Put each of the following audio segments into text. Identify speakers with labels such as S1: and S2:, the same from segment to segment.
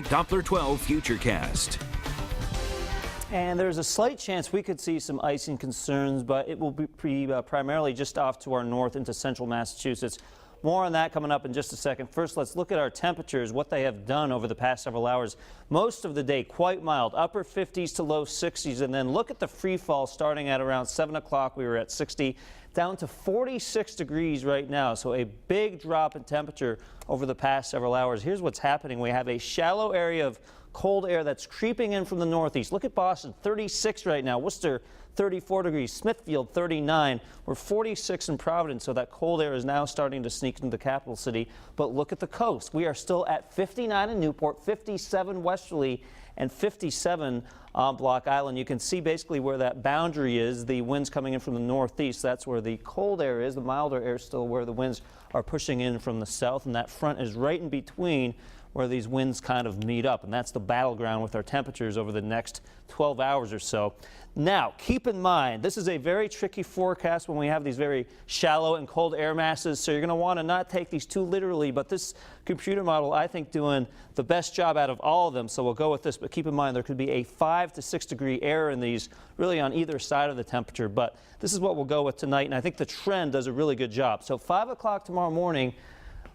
S1: Doppler 12 Futurecast.
S2: And there's a slight chance we could see some icing concerns, but it will be primarily just off to our north into central Massachusetts. More on that coming up in just a second. First, let's look at our temperatures, what they have done over the past several hours. Most of the day quite mild, upper 50s to low 60s, and then look at the free fall starting at around 7 o'clock. We were at 60, down to 46 degrees right now. So a big drop in temperature over the past several hours. Here's what's happening. We have a shallow area of cold air that's creeping in from the northeast. Look at Boston, 36 right now. Worcester, 34 degrees. Smithfield, 39. We're 46 in Providence, so that cold air is now starting to sneak into the capital city. But look at the coast. We are still at 59 in Newport, 57 westerly, and 57 on Block Island. You can see basically where that boundary is. The winds coming in from the northeast. That's where the cold air is. The milder air is still where the winds are pushing in from the south, and that front is right in between where these winds kind of meet up, and that's the battleground with our temperatures over the next 12 hours or so. Now, keep in mind, this is a very tricky forecast when we have these very shallow and cold air masses, so you're going to want to not take these too literally, but this computer model, I think, doing the best job out of all of them, so we'll go with this, but keep in mind there could be a 5 to 6 degree error in these, really on either side of the temperature, but this is what we'll go with tonight, and I think the trend does a really good job. So 5 o'clock tomorrow morning,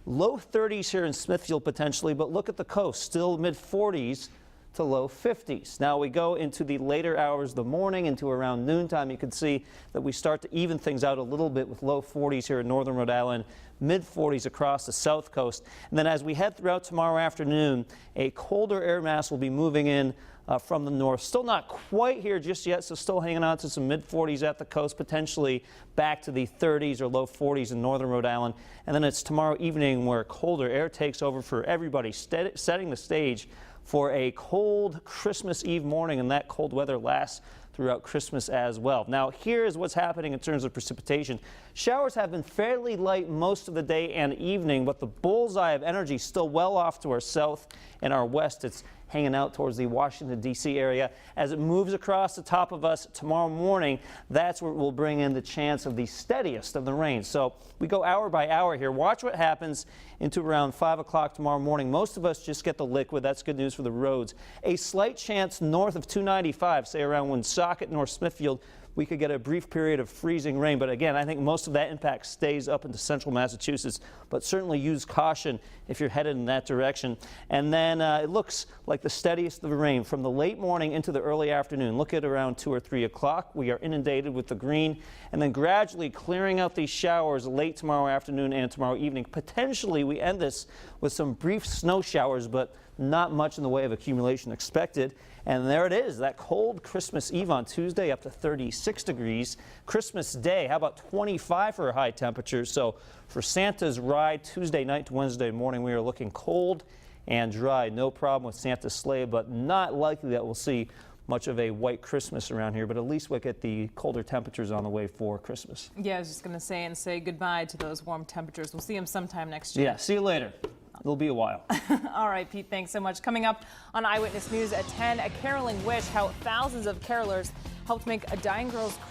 S2: low 30s here in Smithfield potentially, but look at the coast, still mid 40s to low 50s. Now we go into the later hours of the morning, into around noontime. You can see that we start to even things out a little bit with low 40s here in northern Rhode Island, mid 40s across the south coast. And then as we head throughout tomorrow afternoon, a colder air mass will be moving in from the north. Still not quite here just yet, so still hanging on to some mid 40s at the coast, potentially back to the 30s or low 40s in northern Rhode Island. And then it's tomorrow evening where colder air takes over for everybody, setting the stage for a cold Christmas Eve morning, and that cold weather lasts throughout Christmas as well. Now, here is what's happening in terms of precipitation. Showers have been fairly light most of the day and evening, but the bullseye of energy still well off to our south and our west. It's hanging out towards the Washington, D.C. area. As it moves across the top of us tomorrow morning, that's where it will bring in the chance of the steadiest of the rain. So we go hour by hour here. Watch what happens into around 5 o'clock tomorrow morning. Most of us just get the liquid. That's good news for the roads. A slight chance north of 295, say around Woonsocket, North Smithfield, we could get a brief period of freezing rain. But again, I think most of that impact stays up into central Massachusetts, but certainly use caution if you're headed in that direction. And then it looks like the steadiest of the rain from the late morning into the early afternoon. Look at around 2 or 3 o'clock. We are inundated with the green, and then gradually clearing out these showers late tomorrow afternoon and tomorrow evening. Potentially we end this with some brief snow showers, but not much in the way of accumulation expected. And there it is, that cold Christmas Eve on Tuesday, up to 36 degrees. Christmas Day, how about 25 for a high temperature? So for Santa's ride Tuesday night to Wednesday morning, we are looking cold and dry. No problem with Santa's sleigh, but not likely that we'll see much of a white Christmas around here, but at least we'll get the colder temperatures on the way for Christmas.
S3: Yeah, I was just going to say goodbye to those warm temperatures. We'll see them sometime next year.
S2: Yeah, see you later. It'll be a while.
S3: All right, Pete, thanks so much. Coming up on Eyewitness News at 10, a caroling wish, how thousands of carolers helped make a dying girl's